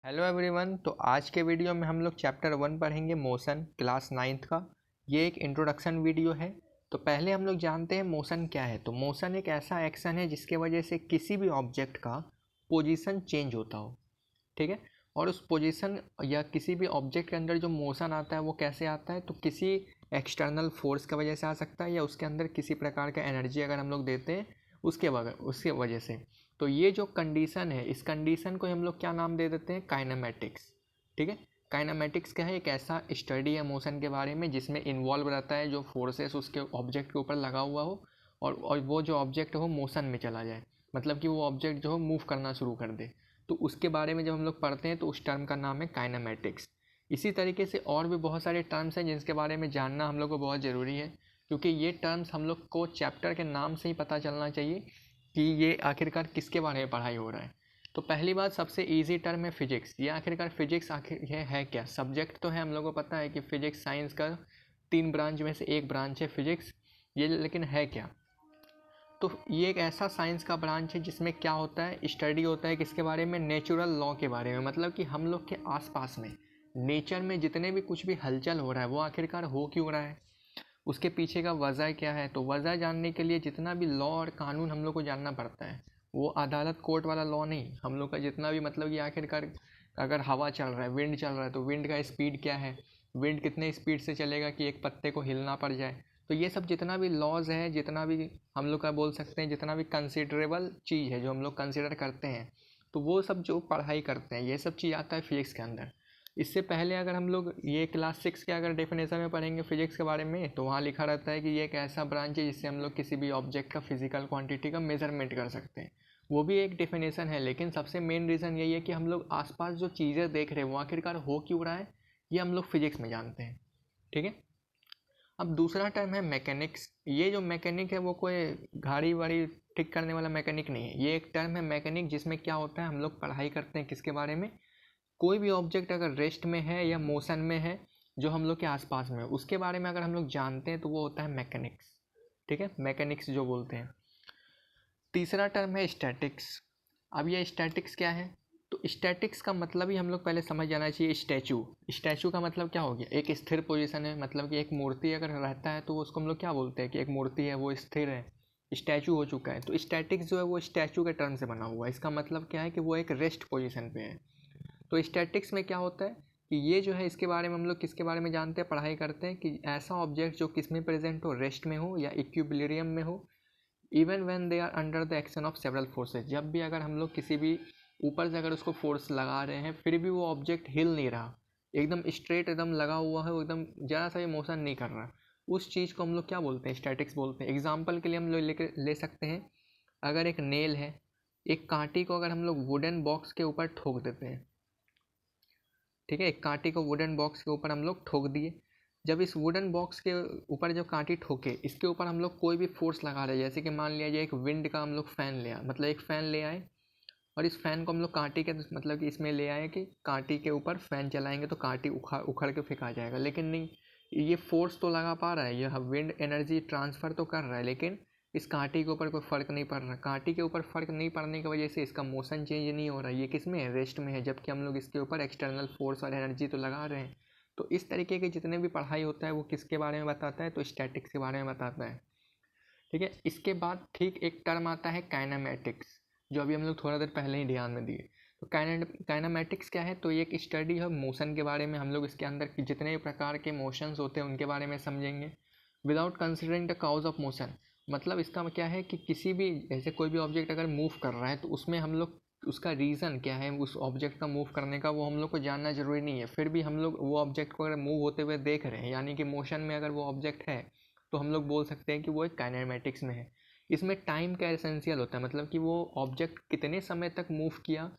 Hello everyone. तो आज के वीडियो में हम लोग चैप्टर 1 पढ़ेंगे मोशन क्लास 9th का। ये एक इंट्रोडक्शन वीडियो है। तो पहले हम लोग जानते हैं मोशन क्या है। तो मोशन एक ऐसा एक्शन है जिसके वजह से किसी भी ऑब्जेक्ट का पोजीशन चेंज होता हो, ठीक है। और उस पोजीशन या किसी भी ऑब्जेक्ट के अंदर जो मोशन आता है वो कैसे आता है, तो किसी एक्सटर्नल फोर्स की वजह से आ सकता है या उसके अंदर किसी प्रकार का एनर्जी अगर हम लोग देते हैं उसके वजह से। तो ये जो कंडीशन है, इस कंडीशन को हम लोग क्या नाम दे देते हैं, काइनेमेटिक्स, ठीक है। काइनेमेटिक्स क्या है, एक ऐसा स्टडी है मोशन के बारे में जिसमें इन्वॉल्व रहता है जो फोर्सेस उसके ऑब्जेक्ट के ऊपर लगा हुआ हो और वो जो ऑब्जेक्ट हो मोशन में चला जाए, मतलब कि वो ऑब्जेक्ट जो हो मूव करना शुरू कर दे। तो उसके बारे में जब हम लोग पढ़ते हैं तो उस टर्म का नाम है काइनेमेटिक्स। इसी तरीके से और भी बहुत सारे टर्म्स हैं जिसके बारे में जानना हम लोग को बहुत ज़रूरी है, क्योंकि ये टर्म्स हम लोग को चैप्टर के नाम से ही पता चलना चाहिए कि ये आखिरकार किसके बारे में पढ़ाई हो रहा है। तो पहली बात, सबसे इजी टर्म है फिजिक्स। ये आखिरकार फिजिक्स आखिर ये है क्या। सब्जेक्ट तो है, हम लोग को पता है कि फिजिक्स साइंस का 3 ब्रांच में से एक ब्रांच है फिजिक्स। ये लेकिन है क्या, तो ये एक ऐसा साइंस का ब्रांच है जिसमें क्या होता है, स्टडी होता है किसके बारे में, नेचुरल लॉ के बारे में। मतलब कि हम लोग के आसपास में नेचर में जितने भी कुछ भी हलचल हो रहा है वो आखिरकार हो क्यों रहा है, उसके पीछे का वजह क्या है। तो वजह जानने के लिए जितना भी लॉ और कानून हम लोग को जानना पड़ता है, वो अदालत कोर्ट वाला लॉ नहीं, हम लोग का जितना भी मतलब कि आखिरकार अगर हवा चल रहा है, विंड चल रहा है, तो विंड का स्पीड क्या है, विंड कितने स्पीड से चलेगा कि एक पत्ते को हिलना पड़ जाए। तो ये सब जितना भी लॉज है, जितना भी हम लोग का बोल सकते हैं, जितना भी कंसिडरेबल चीज़ है जो हम लोग कंसिडर करते हैं, तो वो सब जो पढ़ाई करते हैं ये सब चीज़ आता है फिजिक्स के अंदर। इससे पहले अगर हम लोग ये क्लास 6 के अगर डेफिनेशन में पढ़ेंगे फिजिक्स के बारे में, तो वहाँ लिखा रहता है कि ये एक ऐसा ब्रांच है जिससे हम लोग किसी भी ऑब्जेक्ट का फिजिकल क्वांटिटी का मेजरमेंट कर सकते हैं। वो भी एक डेफिनेशन है, लेकिन सबसे मेन रीज़न यही है कि हम लोग आसपास जो चीज़ें देख रहे हैं वो आखिरकार हो क्यों रहा है, ये हम लोग फिजिक्स में जानते हैं, ठीक है। अब दूसरा टर्म है मैकेनिक्स। ये जो मैकेनिक है वो कोई गाड़ी वाड़ी ठीक करने वाला मैकेनिक नहीं है। ये एक टर्म है मैकेनिक जिसमें क्या होता है, हम लोग पढ़ाई करते हैं किसके बारे में, कोई भी ऑब्जेक्ट अगर रेस्ट में है या मोशन में है जो हम लोग के आसपास में है, उसके बारे में अगर हम लोग जानते हैं तो वो होता है मैकेनिक्स, ठीक है। मैकेनिक्स जो बोलते हैं। तीसरा टर्म है स्टैटिक्स। अब ये स्टैटिक्स क्या है, तो स्टैटिक्स का मतलब ही हम लोग पहले समझ जाना चाहिए। स्टैचू, स्टैचू का मतलब क्या हो गया, एक स्थिर पोजीशन है। मतलब कि एक मूर्ति अगर रहता है तो उसको हम लोग क्या बोलते हैं कि एक मूर्ति है वो स्थिर है, स्टैचू हो चुका है। तो स्टैटिक्स जो है वो स्टैचू के टर्म से बना हुआ है। इसका मतलब क्या है कि वो एक रेस्ट पोजीशन पे है। तो स्टैटिक्स में क्या होता है कि ये जो है इसके बारे में हम लोग किसके बारे में जानते हैं, पढ़ाई करते हैं कि ऐसा ऑब्जेक्ट जो किस में प्रेजेंट हो, रेस्ट में हो या इक्विलिब्रियम में हो, even when they are under the action of several forces. जब भी अगर हम लोग किसी भी ऊपर से अगर उसको फोर्स लगा रहे हैं फिर भी वो ऑब्जेक्ट हिल नहीं रहा, एकदम स्ट्रेट एकदम लगा हुआ है, वो एकदम ज़रा सा भी मोशन नहीं कर रहा, उस चीज़ को हम लोग क्या बोलते हैं, स्टैटिक्स बोलते हैं। एग्जाम्पल के लिए हम लोग ले सकते हैं, अगर एक नेल है, एक कांटी को अगर हम लोग वुडन बॉक्स के ऊपर ठोक देते हैं, ठीक है, एक कांटे को वुडन बॉक्स के ऊपर हम लोग ठोक दिए। जब इस वुडन बॉक्स के ऊपर जो कांटे ठोके, इसके ऊपर हम लोग कोई भी फोर्स लगा रहे हैं, जैसे कि मान लिया जाए एक विंड का हम लोग फ़ैन ले आए, मतलब एक फ़ैन ले आए और इस फ़ैन को हम लोग कांटे के मतलब कि इसमें ले आए कि कांटे के ऊपर फ़ैन चलाएंगे तो कांटे उखड़ उखड़ के फेंका जाएगा। लेकिन नहीं, ये फोर्स तो लगा पा रहा है, यह विंड एनर्जी ट्रांसफ़र तो कर रहा है, लेकिन इस कांटे के ऊपर कोई फ़र्क नहीं पड़ रहा। कांटे के ऊपर फ़र्क नहीं पड़ने की वजह से इसका मोशन चेंज नहीं हो रहा है। ये किस में है, रेस्ट में है, जबकि हम लोग इसके ऊपर एक्सटर्नल फोर्स और एनर्जी तो लगा रहे हैं। तो इस तरीके के जितने भी पढ़ाई होता है वो किसके बारे में बताता है, तो स्टैटिक्स के बारे में बताता है, ठीक है। इसके बाद ठीक एक टर्म आता है काइनेमेटिक्स, जो अभी हम लोग थोड़ा देर पहले ही ध्यान में दिए। तो काइनेमेटिक्स क्या है, तो ये एक स्टडी है मोशन के बारे में। हम लोग इसके अंदर जितने भी प्रकार के मोशंस होते हैं उनके बारे में समझेंगे, without considering the cause of motion. मतलब इसका क्या है कि किसी भी जैसे कोई भी ऑब्जेक्ट अगर मूव कर रहा है तो उसमें हम लोग उसका रीज़न क्या है उस ऑब्जेक्ट का मूव करने का, वो हम लोग को जानना ज़रूरी नहीं है। फिर भी हम लोग वो ऑब्जेक्ट को अगर मूव होते हुए देख रहे हैं, यानी कि मोशन में अगर वो ऑब्जेक्ट है, तो हम लोग बोल सकते हैं कि वो एक काइनेमेटिक्स में है। इसमें टाइम का एसेंशियल होता है, मतलब कि वो ऑब्जेक्ट कितने समय तक मूव किया,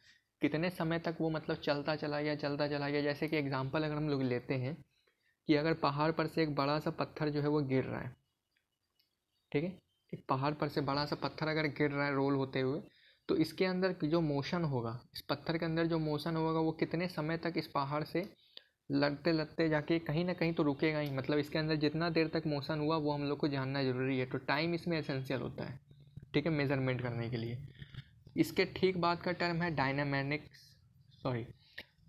कितने समय तक वो मतलब चलता चला गया। जैसे कि एग्जांपल अगर हम लोग लेते हैं कि अगर पहाड़ पर से एक बड़ा सा पत्थर जो है वो गिर रहा है, ठीक है, एक पहाड़ पर से बड़ा सा पत्थर अगर गिर रहा है रोल होते हुए, तो इसके अंदर जो मोशन होगा, इस पत्थर के अंदर जो मोशन होगा वो कितने समय तक इस पहाड़ से लड़ते लड़ते जाके कहीं ना कहीं तो रुकेगा ही। मतलब इसके अंदर जितना देर तक मोशन हुआ वो हम लोग को जानना ज़रूरी है। तो टाइम इसमें एसेंशियल होता है, ठीक है, मेजरमेंट करने के लिए। इसके ठीक बाद का टर्म है डायनामिक्स, सॉरी,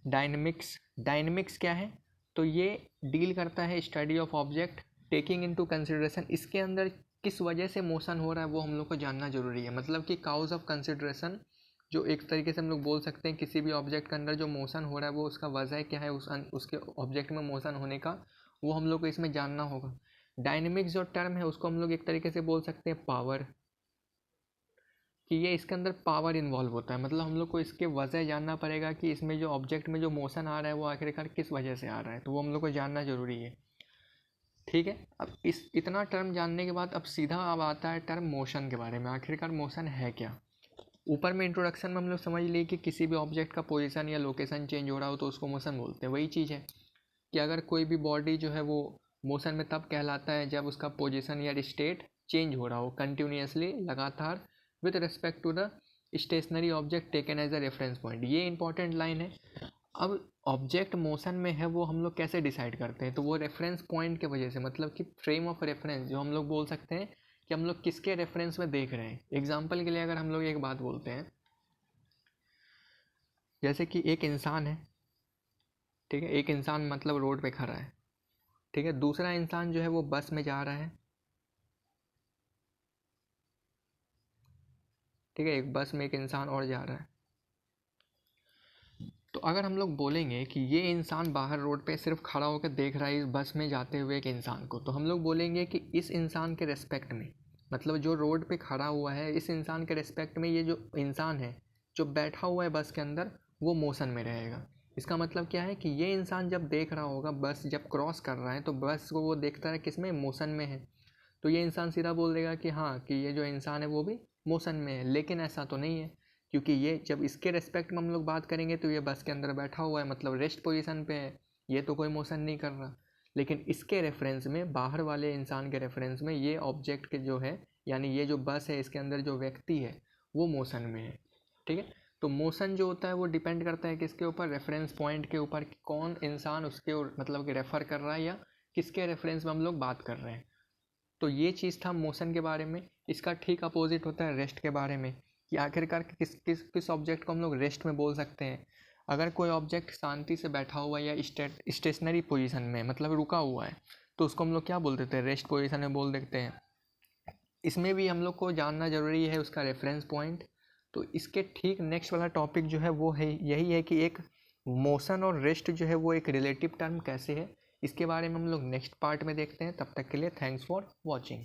डायनेमिक्स क्या है? तो ये डील करता है study of object taking into consideration, इसके अंदर किस वजह से मोशन हो रहा है वो हम लोग को जानना जरूरी है। मतलब कि काउज ऑफ कंसिडरेशन, जो एक तरीके से हम लोग बोल सकते हैं किसी भी ऑब्जेक्ट के अंदर जो मोशन हो रहा है वो उसका वजह क्या है, उसके ऑब्जेक्ट में मोशन होने का, वो हम लोग को इसमें जानना होगा। डायनेमिक्स जो टर्म है उसको हम लोग एक तरीके से बोल सकते हैं पावर, कि ये इसके अंदर पावर इन्वॉल्व होता है। मतलब हम लोग को इसके वजह जानना पड़ेगा कि इसमें जो ऑब्जेक्ट में जो मोशन आ रहा है वो आखिरकार किस वजह से आ रहा है, तो वो हम लोग को जानना जरूरी है। ठीक है, अब इस इतना टर्म जानने के बाद अब सीधा अब आता है टर्म मोशन के बारे में। आखिरकार मोशन है क्या? ऊपर में इंट्रोडक्शन में हम लोग समझ लिए कि किसी भी ऑब्जेक्ट का पोजीशन या लोकेशन चेंज हो रहा हो तो उसको मोशन बोलते हैं। वही चीज़ है कि अगर कोई भी बॉडी जो है वो मोशन में तब कहलाता है जब उसका पोजीशन या स्टेट चेंज हो रहा हो कंटिन्यूसली, लगातार, with respect to the stationary object taken as a reference point. ये इंपॉर्टेंट लाइन है। अब ऑब्जेक्ट मोशन में है वो हम लोग कैसे डिसाइड करते हैं? तो वो रेफरेंस पॉइंट के वजह से, मतलब कि फ्रेम ऑफ रेफरेंस, जो हम लोग बोल सकते हैं कि हम लोग किसके रेफरेंस में देख रहे हैं। एग्जाम्पल के लिए अगर हम लोग एक बात बोलते हैं, जैसे कि एक इंसान है, ठीक है, एक इंसान मतलब रोड पे खड़ा है, ठीक है, दूसरा इंसान जो है वो बस में जा रहा है, ठीक है, एक बस में एक इंसान और जा रहा है। तो अगर हम लोग बोलेंगे कि ये इंसान बाहर रोड पे सिर्फ खड़ा होकर देख रहा है इस बस में जाते हुए एक इंसान को, तो हम लोग बोलेंगे कि इस इंसान के रेस्पेक्ट में, मतलब जो रोड पे खड़ा हुआ है इस इंसान के रेस्पेक्ट में ये जो इंसान है जो बैठा हुआ है बस के अंदर वो मोशन में रहेगा। इसका मतलब क्या है कि ये इंसान जब देख रहा होगा, बस जब क्रॉस कर रहा है तो बस को वो देखता है किसमें, मोशन में है, तो ये इंसान सीधा बोल देगा कि हाँ कि ये जो इंसान है वो भी मोशन में है। लेकिन ऐसा तो नहीं है, क्योंकि ये जब इसके रेस्पेक्ट में हम लोग बात करेंगे तो ये बस के अंदर बैठा हुआ है, मतलब रेस्ट पोजीशन पे है, ये तो कोई मोशन नहीं कर रहा। लेकिन इसके रेफरेंस में, बाहर वाले इंसान के रेफरेंस में, ये ऑब्जेक्ट के जो है, यानी ये जो बस है इसके अंदर जो व्यक्ति है वो मोशन में है। ठीक है, तो मोशन जो होता है वो डिपेंड करता है किसके ऊपर, रेफरेंस पॉइंट के ऊपर, कौन इंसान उसके मतलब कि रेफर कर रहा है या किसके रेफरेंस में हम लोग बात कर रहे हैं। तो ये चीज़ था मोशन के बारे में। इसका ठीक अपोजिट होता है रेस्ट के बारे में, कि आखिरकार किस किस किस ऑब्जेक्ट को हम लोग रेस्ट में बोल सकते हैं। अगर कोई ऑब्जेक्ट शांति से बैठा हुआ है या स्टेशनरी पोजीशन में, मतलब रुका हुआ है, तो उसको हम लोग क्या बोल देते हैं, रेस्ट पोजीशन में बोल देते हैं। इसमें भी हम लोग को जानना ज़रूरी है उसका रेफरेंस पॉइंट। तो इसके ठीक नेक्स्ट वाला टॉपिक जो है वो है यही है कि एक मोशन और रेस्ट जो है वो एक रिलेटिव टर्म कैसे है, इसके बारे में हम लोग नेक्स्ट पार्ट में देखते हैं। तब तक के लिए थैंक्स फॉर वॉचिंग।